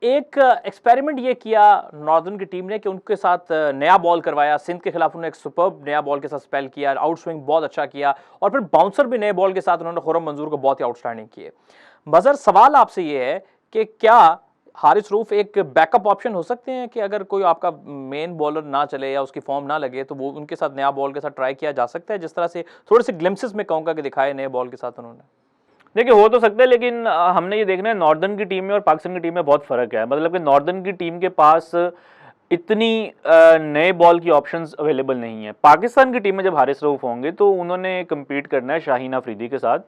एक एक्सपेरिमेंट ये किया नॉर्दर्न की टीम ने कि उनके साथ नया बॉल करवाया। सिंध के खिलाफ उन्होंने एक सुपर्ब नया बॉल के साथ स्पेल किया, आउट स्विंग बहुत अच्छा किया, और फिर बाउंसर भी नए बॉल के साथ उन्होंने खुर्रम मंजूर को बहुत ही आउटस्टैंडिंग किए। मजर सवाल आपसे ये है कि क्या हारिस रऊफ एक बैकअप ऑप्शन हो सकते हैं कि अगर कोई आपका मेन बॉलर ना चले या उसकी फॉर्म ना लगे तो वो उनके साथ नया बॉल के साथ ट्राई किया जा सकता है, जिस तरह से थोड़े से ग्लिम्सेस में कहूँगा कि दिखाए नए बॉल के साथ उन्होंने? देखिए, हो तो सकता है, लेकिन हमने ये देखना है नॉर्दर्न की टीम में और पाकिस्तान की टीम में बहुत फ़र्क है। मतलब कि नॉर्दर्न की टीम के पास इतनी नए बॉल की ऑप्शंस अवेलेबल नहीं है। पाकिस्तान की टीम में जब हारिस रऊफ होंगे तो उन्होंने कम्पीट करना है शाहीन अफरीदी के साथ,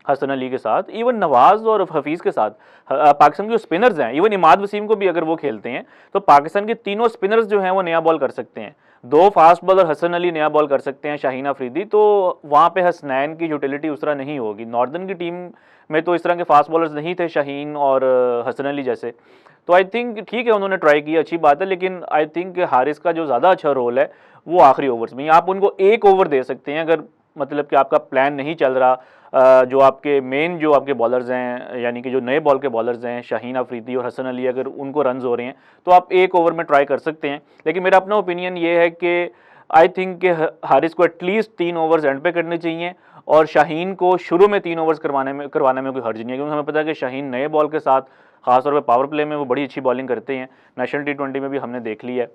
हसन अली के साथ, इवन नवाज और हफीज़ के साथ। पाकिस्तान के जो स्पिनर्स हैं, इवन इमाद वसीम को भी अगर वो खेलते हैं तो पाकिस्तान के तीनों स्पिनर्स जो हैं वो नया बॉल कर सकते हैं। 2 फास्ट बॉलर हसन अली नया बॉल कर सकते हैं, शाहीन अफरीदी, तो वहाँ पे हसनैन की यूटिलिटी उस तरह नहीं होगी। नॉर्दर्न की टीम में तो इस तरह के फास्ट बॉलर्स नहीं थे शाहीन और हसन अली जैसे। तो आई थिंक ठीक है, उन्होंने ट्राई किया, अच्छी बात है, लेकिन आई थिंक हारिस का जो ज़्यादा अच्छा रोल है वो आखिरी ओवर्स में। आप उनको 1 ओवर दे सकते हैं अगर मतलब कि आपका प्लान नहीं चल रहा, जो आपके मेन जो आपके बॉलर्स हैं, यानी कि जो नए बॉल के बॉलर्स हैं शाहीन अफरीदी और हसन अली, अगर उनको रन्स हो रहे हैं तो आप 1 ओवर में ट्राई कर सकते हैं। लेकिन मेरा अपना ओपिनियन ये है कि आई थिंक कि हारिस को एटलीस्ट 3 ओवर्स एंड पे करने चाहिए, और शाहीन को शुरू में 3 ओवर्स करवाने में कोई हर्ज नहीं है, क्योंकि हमें पता है कि शाहीन नए बॉल के साथ खासतौर पर पावर प्ले में वो बड़ी अच्छी बॉलिंग करते हैं। नेशनल T20 में भी हमने देख ली है।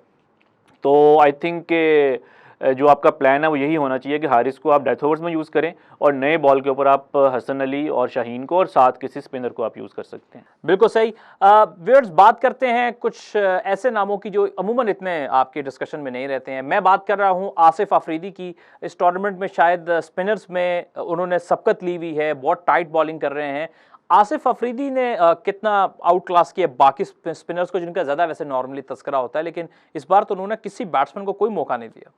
तो आई थिंक कि जो आपका प्लान है वो यही होना चाहिए कि हारिस को आप डेथ ओवर्स में यूज़ करें और नए बॉल के ऊपर आप हसन अली और शाहीन को और साथ किसी स्पिनर को आप यूज़ कर सकते हैं। बिल्कुल सही। व्यूअर्स, बात करते हैं कुछ ऐसे नामों की जो अमूमन इतने आपके डिस्कशन में नहीं रहते हैं। मैं बात कर रहा हूं आसिफ अफरीदी की। इस टूर्नामेंट में शायद स्पिनर्स में उन्होंने सबकत ली हुई है, बहुत टाइट बॉलिंग कर रहे हैं। आसिफ अफरीदी ने कितना आउट क्लास किया बाकी स्पिनर्स को, जिनका ज़्यादा वैसे नॉर्मली तस्करा होता है, लेकिन इस बार तो उन्होंने किसी बैट्समैन को कोई मौका नहीं दिया।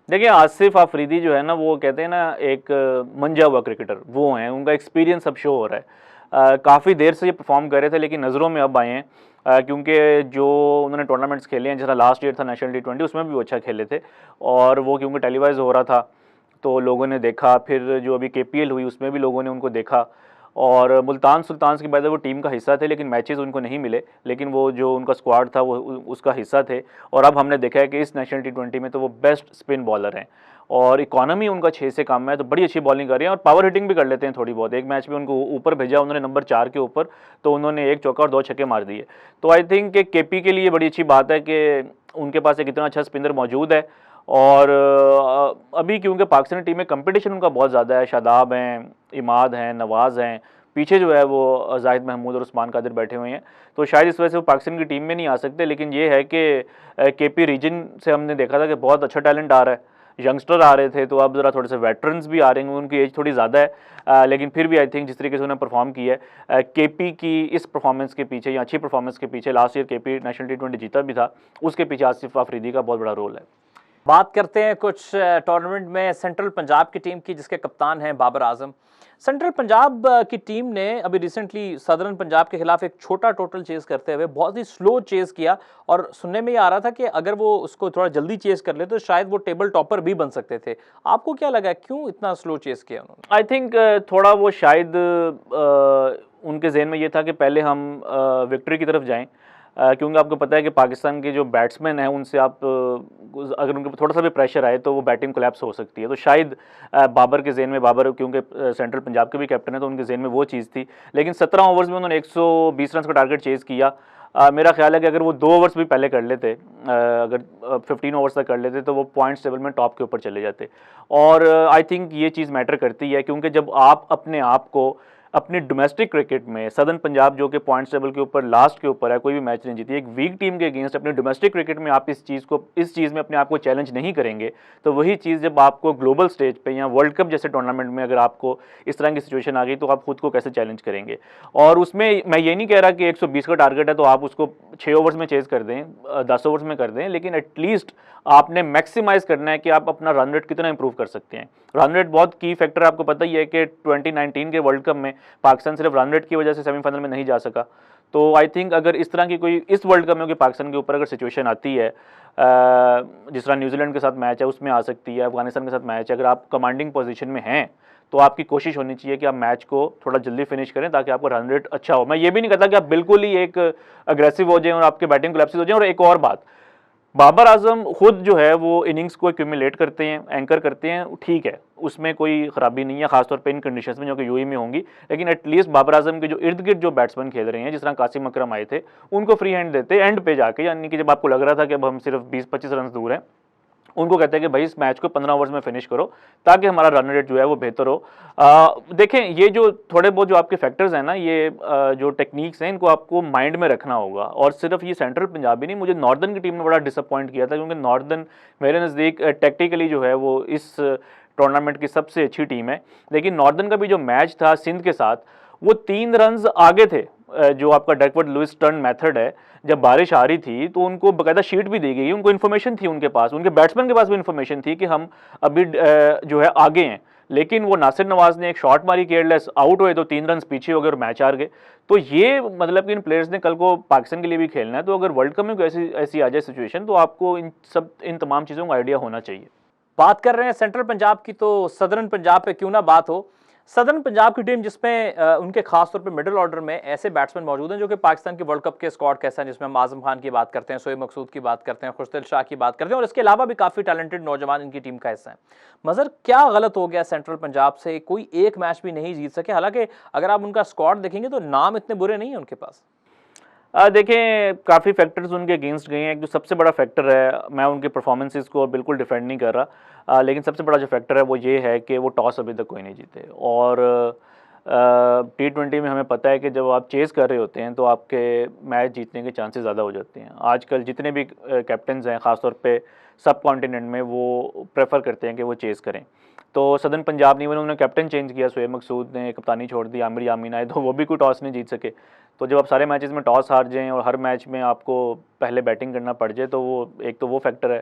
देखिए, आसिफ अफरीदी जो है ना, वो कहते हैं ना एक मंजा हुआ क्रिकेटर वो हैं, उनका एक्सपीरियंस अब शो हो रहा है। काफ़ी देर से ये परफॉर्म कर रहे थे, लेकिन नज़रों में अब आए हैं, क्योंकि जो उन्होंने टूर्नामेंट्स खेले हैं, जैसा लास्ट ईयर था नेशनल T20, उसमें भी वो अच्छा खेले थे, और वो क्योंकि टेलीवाइज हो रहा था तो लोगों ने देखा। फिर जो अभी KPL हुई उसमें भी लोगों ने उनको देखा, और मुल्तान सुल्तान्स के बाद वो टीम का हिस्सा थे, लेकिन मैचेस उनको नहीं मिले, लेकिन वो जो उनका स्क्वाड था वो उसका हिस्सा थे। और अब हमने देखा है कि इस नेशनल T20 में तो वो बेस्ट स्पिन बॉलर हैं और इकॉनमी उनका 6 से कम है, तो बड़ी अच्छी बॉलिंग कर रहे हैं और पावर हिटिंग भी कर लेते हैं थोड़ी बहुत। एक मैच में उनको ऊपर भेजा उन्होंने नंबर 4 के ऊपर, तो उन्होंने 1 चौका और 2 छक्के मार दिए। तो आई थिंक कि केपी के लिए बड़ी अच्छी बात है कि उनके पास एक इतना अच्छा स्पिनर मौजूद है। और अभी क्योंकि पाकिस्तानी टीम में कंपटीशन उनका बहुत ज़्यादा है, शादाब हैं, इमाद हैं, नवाज़ हैं, पीछे जो है वो जाहिद महमूद और उस्मान कादिर बैठे हुए हैं, तो शायद इस वजह से वो पाकिस्तान की टीम में नहीं आ सकते। लेकिन ये है कि केपी रीजन से हमने देखा था कि बहुत अच्छा टैलेंट आ रहा है, यंगस्टर आ रहे थे, तो अब ज़रा थोड़े से वेटरन्स भी आ रहे हैं, उनकी एज थोड़ी ज़्यादा है, लेकिन फिर भी आई थिंक जिस तरीके से उन्होंने परफॉर्म किया है, केपी की इस परफॉर्मेंस के पीछे या अच्छी परफॉर्मेंस के पीछे, last year KP national T20 जीता भी था, उसके पीछे आसिफ अफरीदी का बहुत बड़ा रोल है। बात करते हैं कुछ टूर्नामेंट में सेंट्रल पंजाब की टीम की, जिसके कप्तान हैं बाबर आजम। सेंट्रल पंजाब की टीम ने अभी रिसेंटली सदर्न पंजाब के खिलाफ एक छोटा टोटल चेस करते हुए बहुत ही स्लो चेस किया और सुनने में ये आ रहा था कि अगर वो उसको थोड़ा जल्दी चेस कर ले तो शायद वो टेबल टॉपर भी बन सकते थे। आपको क्या लगा, क्यों इतना स्लो चेस किया उन्होंने? आई थिंक थोड़ा वो शायद उनके जहन में ये था कि पहले हम विक्ट्री की तरफ जाएं, क्योंकि आपको पता है कि पाकिस्तान के जो बैट्समैन हैं उनसे आप अगर उनके थोड़ा सा भी प्रेशर आए तो वो बैटिंग कोलैप्स हो सकती है। तो शायद बाबर के जहन में, बाबर क्योंकि सेंट्रल पंजाब के भी कैप्टन है, तो उनके जहन में वो चीज़ थी। लेकिन 17 ओवर्स में उन्होंने 120 रन का टारगेट चेज़ किया। मेरा ख्याल है कि अगर वो 2 ओवर्स भी पहले कर लेते, अगर 15 ओवर्स तक कर लेते, तो वो पॉइंट्स टेबल में टॉप के ऊपर चले जाते। और आई थिंक ये चीज़ मैटर करती है, क्योंकि जब आप अपने आप को अपनी डोमेस्टिक क्रिकेट में, सदर्न पंजाब जो कि पॉइंट्स टेबल के ऊपर लास्ट के ऊपर है, कोई भी मैच नहीं जीती, एक वीक टीम के अगेंस्ट अपने डोमेस्टिक क्रिकेट में आप इस चीज़ में अपने आप को चैलेंज नहीं करेंगे, तो वही चीज़ जब आपको ग्लोबल स्टेज पे या वर्ल्ड कप जैसे टूर्नामेंट में अगर आपको इस तरह की सिचुएशन आ गई, तो आप खुद को कैसे चैलेंज करेंगे। और उसमें मैं ये नहीं कह रहा कि 120 का टारगेट है तो आप उसको 6 ओवर्स में चेज कर दें, 10 ओवर्स में कर दें, लेकिन एटलीस्ट आपने मैक्सिमाइज करना है कि आप अपना रन रेट कितना इंप्रूव कर सकते हैं। रन रेट बहुत की फैक्टर, आपको पता ही है कि 2019 के वर्ल्ड कप में पाकिस्तान सिर्फ रन रेट की वजह से सेमीफाइनल में नहीं जा सका। तो आई थिंक अगर इस तरह की कोई इस वर्ल्ड कप में पाकिस्तान के ऊपर अगर सिचुएशन आती है, जिस तरह न्यूजीलैंड के साथ मैच है उसमें आ सकती है, अफगानिस्तान के साथ मैच है, अगर आप कमांडिंग पोजीशन में हैं तो आपकी कोशिश होनी चाहिए कि आप मैच को थोड़ा जल्दी फिनिश करें ताकि आपका रन रेट अच्छा हो। मैं ये भी नहीं कहता कि आप बिल्कुल ही एक अग्रेसिव हो जाएं और आपके बैटिंग कोलैप्स हो जाएं। और एक और बात, बाबर आजम खुद जो है वो इनिंग्स को एक्यूमुलेट करते हैं, एंकर करते हैं, ठीक है, उसमें कोई खराबी नहीं है, खासतौर पे इन कंडीशंस में जो कि यूएई में होंगी। लेकिन एटलीस्ट बाबर आजम के जो इर्द गिर्द जो बैट्समैन खेल रहे हैं, जिस तरह कासिम अकरम आए थे, उनको फ्री हैंड देते एंड पे जाके, यानी कि जब आपको लग रहा था कि अब हम सिर्फ 20-25 रन दूर हैं, उनको कहते हैं कि भाई इस मैच को 15 ओवर्स में फिनिश करो ताकि हमारा रन रेट जो है वो बेहतर हो। देखें, ये जो थोड़े बहुत जो आपके फैक्टर्स हैं ना, ये जो टेक्निक्स हैं, इनको आपको माइंड में रखना होगा। और सिर्फ ये सेंट्रल पंजाब ही नहीं, मुझे नॉर्दर्न की टीम ने बड़ा डिसअपॉइंट किया था, क्योंकि नॉर्दर्न मेरे नज़दीक टेक्टिकली जो है वो इस टूर्नामेंट की सबसे अच्छी टीम है। लेकिन नॉर्दर्न का भी जो मैच था सिंध के साथ, वो 3 रन आगे थे। जो आपका डकवर्थ लुइस टर्न मेथड है, जब बारिश आ रही थी तो उनको बकायदा शीट भी दी गई, उनको इन्फॉर्मेशन थी, उनके पास, उनके बैट्समैन के पास भी इन्फॉर्मेशन थी कि हम अभी जो है आगे हैं। लेकिन वो नासिर नवाज ने एक शॉट मारी, केयरलेस आउट हुए, तो 3 रन पीछे हो गए और मैच हार गए। तो ये मतलब कि इन प्लेयर्स ने कल को पाकिस्तान के लिए भी खेलना है, तो अगर वर्ल्ड कप में कोई ऐसी आ जाए सिचुएशन, तो आपको इन तमाम चीज़ों का आइडिया होना चाहिए। बात कर रहे हैं सेंट्रल पंजाब की, तो सदर्न पंजाब पे क्यों ना बात हो। सदर्न पंजाब की टीम जिसमें उनके खास तौर पे मिडिल ऑर्डर में ऐसे बैट्समैन मौजूद हैं जो कि पाकिस्तान के वर्ल्ड कप के स्क्वाड कैसा है, जिसमें हम आजम खान की बात करते हैं, शोएब मकसूद की बात करते हैं, खुशदिल शाह की बात करते हैं, और इसके अलावा भी काफ़ी टैलेंटेड नौजवान इनकी टीम का हिस्सा है। मज़र, क्या गलत हो गया सेंट्रल पंजाब से, कोई एक मैच भी नहीं जीत सके? हालांकि अगर आप उनका स्क्वाड देखेंगे तो नाम इतने बुरे नहीं है उनके पास। देखें, काफ़ी फैक्टर्स उनके अगेंस्ट गए हैं। एक जो सबसे बड़ा फैक्टर है, मैं उनके परफॉर्मेंसेस को बिल्कुल डिफेंड नहीं कर रहा, लेकिन सबसे बड़ा जो फैक्टर है वो ये है कि वो टॉस अभी तक कोई नहीं जीते। और T20 में हमें पता है कि जब आप चेज़ कर रहे होते हैं तो आपके मैच जीतने के चांसेस ज़्यादा हो जाते हैं। आजकल जितने भी कैप्टन्स हैं, ख़ासतौर पे सब कॉन्टिनेंट में, वो प्रेफर करते हैं कि वो चेज़ करें। तो सदर्न पंजाब ने उन्होंने कैप्टन चेंज किया, शोएब मकसूद ने कप्तानी छोड़ दी, आमिर यामीन आए, तो वो भी कोई टॉस नहीं जीत सके। तो जब आप सारे मैचेस में टॉस हार जाएं और हर मैच में आपको पहले बैटिंग करना पड़ जाए, तो वो एक तो वो फैक्टर है।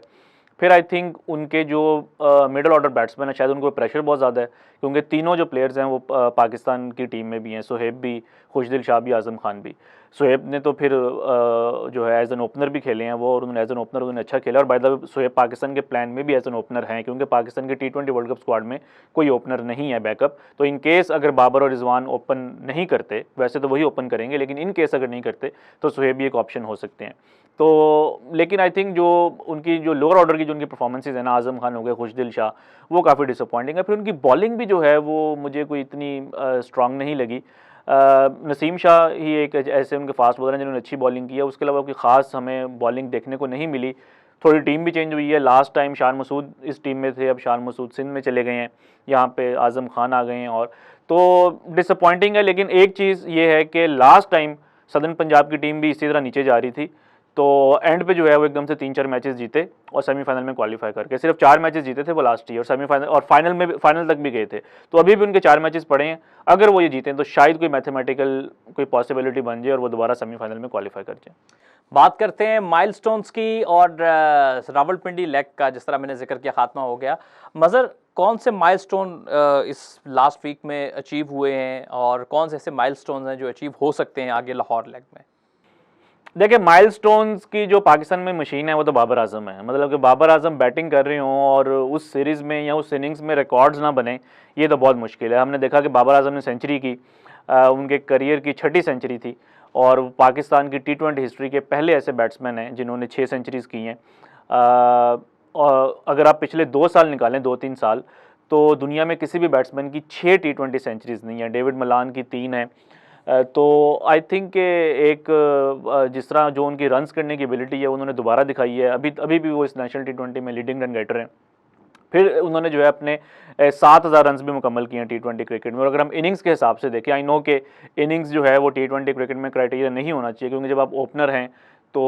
फिर आई थिंक उनके जो मिडिल ऑर्डर बैट्समैन है, शायद उनको प्रेशर बहुत ज़्यादा है, क्योंकि तीनों जो प्लेयर्स हैं वो पाकिस्तान की टीम में भी हैं, सुहेब भी, खुशदिल शाह भी, आज़म खान भी। सुहेब ने तो फिर जो है एज एन ओपनर भी खेले हैं वो, और उन्होंने एज एन ओपनर उन्होंने अच्छा खेला, और by the way Suhaib Pakistan के प्लान में भी एज एन ओपनर हैं, क्योंकि पाकिस्तान के T20 वर्ल्ड कप स्क्वाड में कोई ओपनर नहीं है बैकअप। तो इन केस अगर बाबर और रिजवान ओपन नहीं करते, वैसे तो वही ओपन करेंगे, लेकिन इन केस अगर नहीं करते तो सुहेब भी एक ऑप्शन हो सकते हैं। तो लेकिन आई थिंक जो उनकी जो लोअर ऑर्डर की जो उनकी परफॉर्मेंसेज है ना, आज़म खान हो गए, खुशदिल शाह, वो काफ़ी डिसअपॉइंटिंग है। फिर उनकी बॉलिंग भी जो है वो मुझे कोई इतनी स्ट्रांग नहीं लगी। नसीम शाह ही एक ऐसे उनके फास्ट बॉलर हैं जिन्होंने अच्छी बॉलिंग की है, उसके अलावा कोई ख़ास हमें बॉलिंग देखने को नहीं मिली। थोड़ी टीम भी चेंज हुई है, लास्ट टाइम शान मसूद इस टीम में थे, अब शान मसूद सिंध में चले गए हैं, यहाँ पे आज़म खान आ गए हैं, और तो डिसअपॉइंटिंग है। लेकिन एक चीज़ ये है कि लास्ट टाइम सदर्न पंजाब की टीम भी इसी तरह नीचे जा रही थी, तो एंड पे जो है वो एकदम से 3-4 मैचेस जीते और सेमीफाइनल में क्वालिफाई करके, सिर्फ 4 मैचेस जीते थे वो लास्ट ईयर, सेमीफाइनल और फाइनल में फाइनल तक भी गए थे। तो अभी भी उनके 4 मैचेस पड़े हैं, अगर वो ये जीतें तो शायद कोई मैथमेटिकल कोई पॉसिबिलिटी बन जाए और वो दोबारा सेमीफाइनल में क्वालिफाई कर जाए। बात करते हैं माइलस्टोन्स की, और रावलपिंडी लेग का जिस तरह मैंने जिक्र किया खात्मा हो गया। मज़र, कौन से माइलस्टोन इस लास्ट वीक में अचीव हुए हैं, और कौन से ऐसे माइलस्टोन्स हैं जो अचीव हो सकते हैं आगे लाहौर लेग में? देखिए, माइलस्टोन्स की जो पाकिस्तान में मशीन है वो तो बाबर आजम है। मतलब कि बाबर आजम बैटिंग कर रहे हों और उस सीरीज़ में या उस इनिंग्स में रिकॉर्ड्स ना बने, ये तो बहुत मुश्किल है। हमने देखा कि बाबर आजम ने सेंचुरी की, उनके करियर की 6ठी सेंचुरी थी, और पाकिस्तान की T20 हिस्ट्री के पहले ऐसे बैट्समैन हैं जिन्होंने 6 सेंचुरीज़ की हैं। और अगर आप पिछले 2 साल निकालें, 2-3 साल, तो दुनिया में किसी भी बैट्समैन की 6 T20 सेंचुरीज़ नहीं है। डेविड मलान की 3 है। तो आई थिंक एक जिस तरह जो उनकी रन्स करने की एबिलिटी है उन्होंने दोबारा दिखाई है। अभी भी वो इस नेशनल T20 में लीडिंग रन गेटर हैं। फिर उन्होंने जो है अपने 7,000 रन्स भी मुकम्मल किए हैं T20 क्रिकेट में। और अगर हम इनिंग्स के हिसाब से देखें, आई नो कि इनिंग्स जो है वो T20 क्रिकेट में क्राइटेरिया नहीं होना चाहिए, क्योंकि जब आप ओपनर हैं तो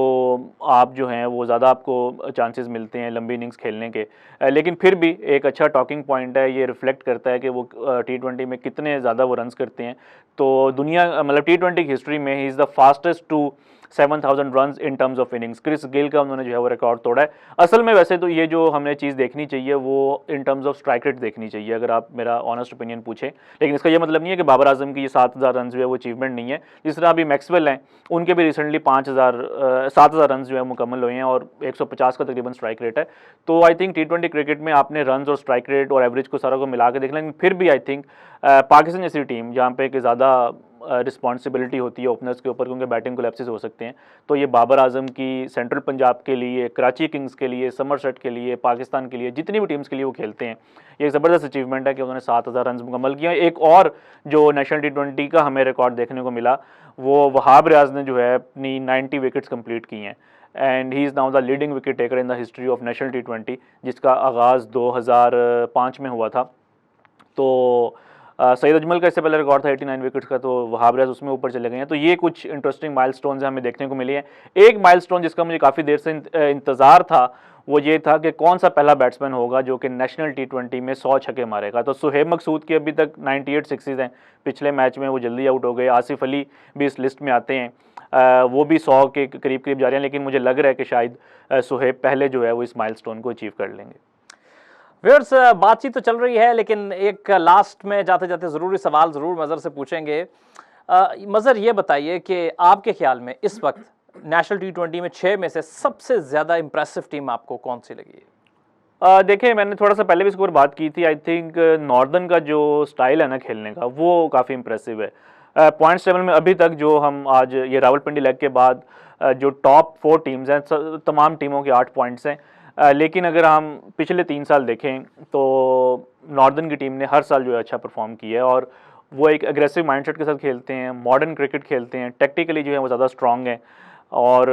आप जो हैं वो ज़्यादा आपको चांसेस मिलते हैं लंबी इनिंग्स खेलने के। लेकिन फिर भी एक अच्छा टॉकिंग पॉइंट है, ये रिफ्लेक्ट करता है कि वो T20 में कितने ज़्यादा वो रन्स करते हैं। तो दुनिया मतलब T20 की हिस्ट्री में he is the fastest to 7,000 runs in terms of innings. Chris Gayle का उन्होंने जो है वो रिकॉर्ड तोड़ा है। असल में वैसे तो ये जो हमने चीज़ देखनी चाहिए वो इन टर्म्स ऑफ स्ट्राइक रेट देखनी चाहिए, अगर आप मेरा ऑनेस्ट ओपिनियन पूछें। लेकिन इसका ये मतलब नहीं है कि बाबर आजम की ये 7,000 रन जो है वो अचीवमेंट नहीं है। जिस तरह अभी मैक्सवेल हैं, उनके भी रिसेंटली 7,000 रन जो है मुकम्मल हुए हैं और 150 का तकरीबन स्ट्राइक रेट है। तो आई थिंक T20 क्रिकेट में आपने रन और स्ट्राइक रेट और एवरेज को सारा को मिला के देखना, लेकिन फिर भी आई थिंक पाकिस्तान जैसी टीम जहाँ पे कि ज़्यादा रिस्पॉन्सिबिलिटी होती है ओपनर्स के ऊपर, क्योंकि बैटिंग कोलैप्सेस हो सकते हैं, तो ये बाबर आजम की सेंट्रल पंजाब के लिए, कराची किंग्स के लिए, समरसेट के लिए, पाकिस्तान के लिए, जितनी भी टीम्स के लिए वो खेलते हैं, ये एक ज़बरदस्त अचीवमेंट है कि उन्होंने 7,000 रन मुकम्मल किया। एक और जो नेशनल T20 का हमें रिकॉर्ड देखने को मिला, वो वहाब रियाज ने जो है अपनी 90 विकेट्स कंप्लीट की हैं, and he is now the leading wicket taker in the history of national T20, जिसका आगाज़ 2005 में हुआ था। तो सईद अजमल का इससे पहले रिकॉर्ड था 89 विकेट्स का, तो वहाब रियाज उसमें ऊपर चले गए हैं। तो ये कुछ इंटरेस्टिंग माइलस्टोन्स हमें देखने को मिली हैं। एक माइलस्टोन जिसका मुझे काफ़ी देर से इंतज़ार था वो ये था कि कौन सा पहला बैट्समैन होगा जो कि नेशनल T20 में 100 छक्के मारेगा। तो सुहेब मकसूद की अभी तक 98 सिक्सेस हैं, पिछले मैच में वो जल्दी आउट हो गए। आसिफ अली भी इस लिस्ट में आते हैं, वो भी 100 के करीब करीब जा रहे हैं, लेकिन मुझे लग रहा है कि शायद सुहेब पहले जो है वो इस माइलस्टोन को अचीव कर लेंगे। व्यूअर्स, बातचीत तो चल रही है, लेकिन एक लास्ट में जाते जाते ज़रूरी सवाल ज़रूर मज़र से पूछेंगे। मज़र, ये बताइए कि आपके ख्याल में इस वक्त नेशनल T20 में 6 में से सबसे ज़्यादा इंप्रेसिव टीम आपको कौन सी लगी है? देखिए, मैंने थोड़ा सा पहले भी इसके ऊपर बात की थी। आई थिंक नॉर्दर्न का जो स्टाइल है ना खेलने का, वो काफ़ी इंप्रेसिव है। पॉइंट्स टेबल में अभी तक जो हम आज ये रावलपिंडी लेग के बाद जो टॉप 4 टीम्स हैं, तमाम टीमों के 8 पॉइंट्स हैं। लेकिन अगर हम पिछले 3 साल देखें तो नॉर्दर्न की टीम ने हर साल जो है अच्छा परफॉर्म किया है, और वो एक एग्रेसिव माइंडसेट के साथ खेलते हैं, मॉडर्न क्रिकेट खेलते हैं, टेक्टिकली जो है वो ज़्यादा स्ट्रॉन्ग है, और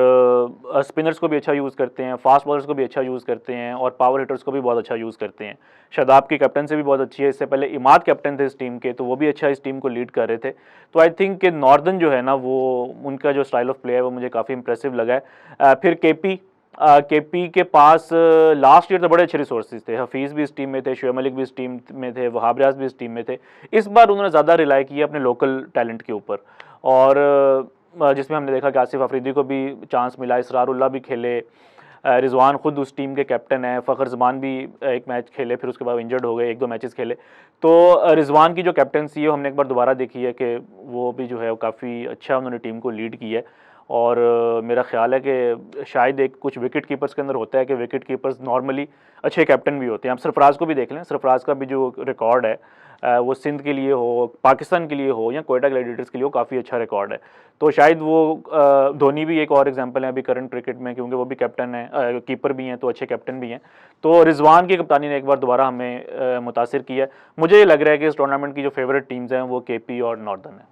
स्पिनर्स को भी अच्छा यूज़ करते हैं, फास्ट बॉलर्स को भी अच्छा यूज़ करते हैं, और पावर हिटर्स को भी बहुत अच्छा यूज़ करते हैं। शादाब की कैप्टन से भी बहुत अच्छी है। इससे पहले इमाद कैप्टन थे इस टीम के, तो वो भी अच्छा इस टीम को लीड कर रहे थे। तो आई थिंक कि नॉर्दर्न जो है ना, वो उनका जो स्टाइल ऑफ प्ले है वो मुझे काफ़ी इंप्रेसिव लगा है। फिर केपी के पास लास्ट ईयर तो बड़े अच्छे रिसोर्सेज थे। हफीज़ भी इस टीम में थे, शुएब मलिक भी इस टीम में थे, वहाब रियाज भी इस टीम में थे। इस बार उन्होंने ज़्यादा रिलाई किया अपने लोकल टैलेंट के ऊपर, और जिसमें हमने देखा कि आसिफ अफरीदी को भी चांस मिला, इसरारुल्लाह भी खेले, रिजवान खुद उस टीम के कैप्टन है, फ़खर ज़मान भी एक मैच खेले, फिर उसके बाद इंजर्ड हो गए, 1-2 मैचेस खेले। तो रिजवान की जो कैप्टनसी है हमने एक बार दोबारा देखी है कि वो भी जो है वो काफ़ी अच्छा उन्होंने टीम को लीड की है। और मेरा ख्याल है कि शायद एक कुछ विकेट कीपर्स के अंदर होता है कि विकेट कीपर्स नॉर्मली अच्छे कैप्टन भी होते हैं। आप सरफराज को भी देख लें, सरफराज का भी जो रिकॉर्ड है वो सिंध के लिए हो, पाकिस्तान के लिए हो या कोयटा ग्लैडिएटर्स के लिए हो, काफ़ी अच्छा रिकॉर्ड है। तो शायद वो धोनी भी एक और एग्जांपल है अभी करंट क्रिकेट में, क्योंकि वो भी कैप्टन है, कीपर भी हैं, तो अच्छे कैप्टन भी हैं। तो रिजवान की कप्तानी ने एक बार दोबारा हमें मुतासिर किया है। मुझे ये लग रहा है कि इस टूर्नामेंट की जो फेवरेट टीम्स हैं वो केपी और नॉर्दर्न है।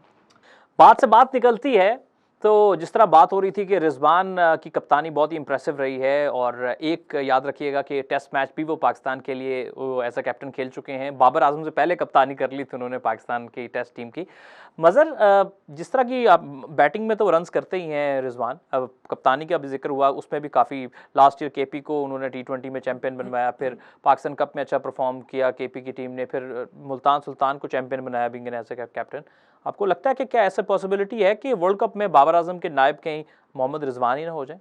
बात से बात निकलती है, तो जिस तरह बात हो रही थी कि रिजवान की कप्तानी बहुत ही इंप्रेसिव रही है, और एक याद रखिएगा कि टेस्ट मैच भी वो पाकिस्तान के लिए वो एज अ कैप्टन खेल चुके हैं। बाबर आजम से पहले कप्तानी कर ली थी उन्होंने पाकिस्तान की टेस्ट टीम की। मज़र, जिस तरह की आप बैटिंग में तो रन्स करते ही हैं रिजवान, अब कप्तानी का भी जिक्र हुआ, उसमें भी काफ़ी लास्ट ईयर केपी को उन्होंने T20 में चैंपियन बनवाया, फिर पाकिस्तान कप में अच्छा परफॉर्म किया केपी की टीम ने, फिर मुल्तान सुल्तान को चैंपियन बनाया बिंग एज ए कैप्टन। आपको लगता है कि क्या ऐसा पॉसिबिलिटी है कि वर्ल्ड कप में बाबर आजम के नायब कहीं मोहम्मद रिजवान ही ना हो जाए?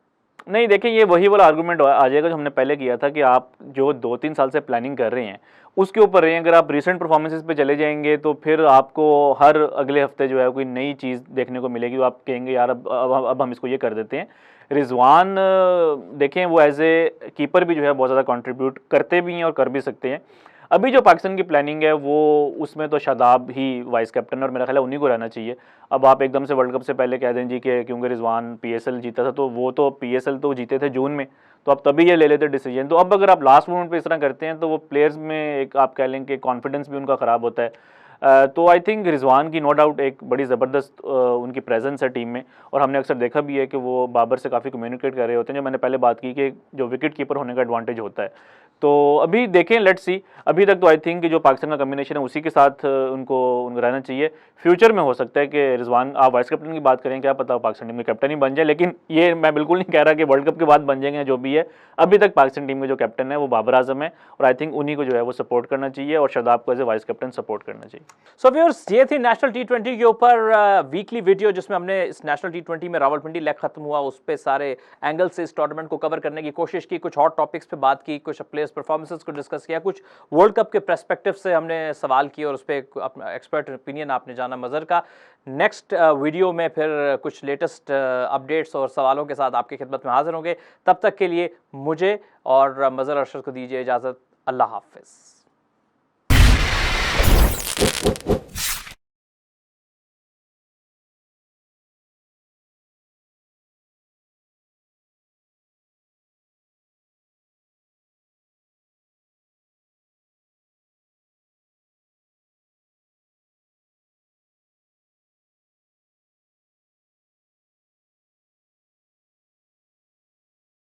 नहीं, देखिए ये वही वाला आर्गूमेंट आ जाएगा जो हमने पहले किया था कि आप जो 2-3 साल से प्लानिंग कर रहे हैं उसके ऊपर रहें। अगर आप रीसेंट परफॉर्मेंसेस पे चले जाएंगे तो फिर आपको हर अगले हफ्ते जो है कोई नई चीज़ देखने को मिलेगी, तो आप कहेंगे यार अब हम इसको ये कर देते हैं। रिजवान देखें वो एज ए कीपर भी जो है बहुत ज़्यादा कंट्रीब्यूट करते भी हैं और कर भी सकते हैं। अभी जो पाकिस्तान की प्लानिंग है वो उसमें तो शादाब ही वाइस कैप्टन, और मेरा ख्याल है उन्हीं को रहना चाहिए। अब आप एकदम से वर्ल्ड कप से पहले कह दें जी कि क्योंकि रिजवान PSL जीता था, तो वो तो PSL तो जीते थे जून में, तो आप तभी ये ले लेते डिसीजन। तो अब अगर आप लास्ट मोमेंट पे इस तरह करते हैं तो वो प्लेयर्स में एक आप कह लें कि कॉन्फिडेंस भी उनका ख़राब होता है। तो आई थिंक रिजवान की नो डाउट एक बड़ी ज़बरदस्त उनकी प्रेजेंस है टीम में, और हमने अक्सर देखा भी है कि वो बाबर से काफ़ी कम्युनिकेट कर रहे होते हैं, जो मैंने पहले बात की कि जो विकेट कीपर होने का एडवांटेज होता है। तो अभी देखें, लेट्स सी। अभी तक तो आई थिंक कि जो पाकिस्तान का कम्बिनेशन है उसी के साथ उनको रहना चाहिए। फ्यूचर में हो सकता है कि रिजवान, आप वाइस कैप्टन की बात करें, क्या पता पाकिस्तान टीम में कैप्टन ही बन जाए, लेकिन ये मैं बिल्कुल नहीं कह रहा कि वर्ल्ड कप के बाद बन जाएंगे जो भी है। अभी तक पाकिस्तान टीम के जो कैप्टन है वो बाबर आजम है, और आई थिंक उन्हीं को जो है वो सपोर्ट करना चाहिए, और शादाब को as a vice captain support करना चाहिए। सो व्यूअर्स, ये थी नेशनल T20 के ऊपर वीकली वीडियो, जिसमें हमने इस नेशनल T20 में रावलपिंडी लेग खत्म हुआ उस पर सारे एंगल से इस टूर्नामेंट को कवर करने की कोशिश की, कुछ हॉट टॉपिक्स पे बात की, कुछ प्लेयर्स परफॉर्मेंसेस को डिस्कस किया, कुछ वर्ल्ड कप के पर्सपेक्टिव से हमने सवाल किए और उस पर अपना एक्सपर्ट ओपिनियन आपने जाना मज़र का। नेक्स्ट वीडियो में फिर कुछ लेटेस्ट अपडेट्स और सवालों के साथ आपकी खिदमत में हाजिर होंगे। तब तक के लिए मुझे और मज़र अरशद को दीजिए इजाज़त। अल्लाह हाफ़िज़।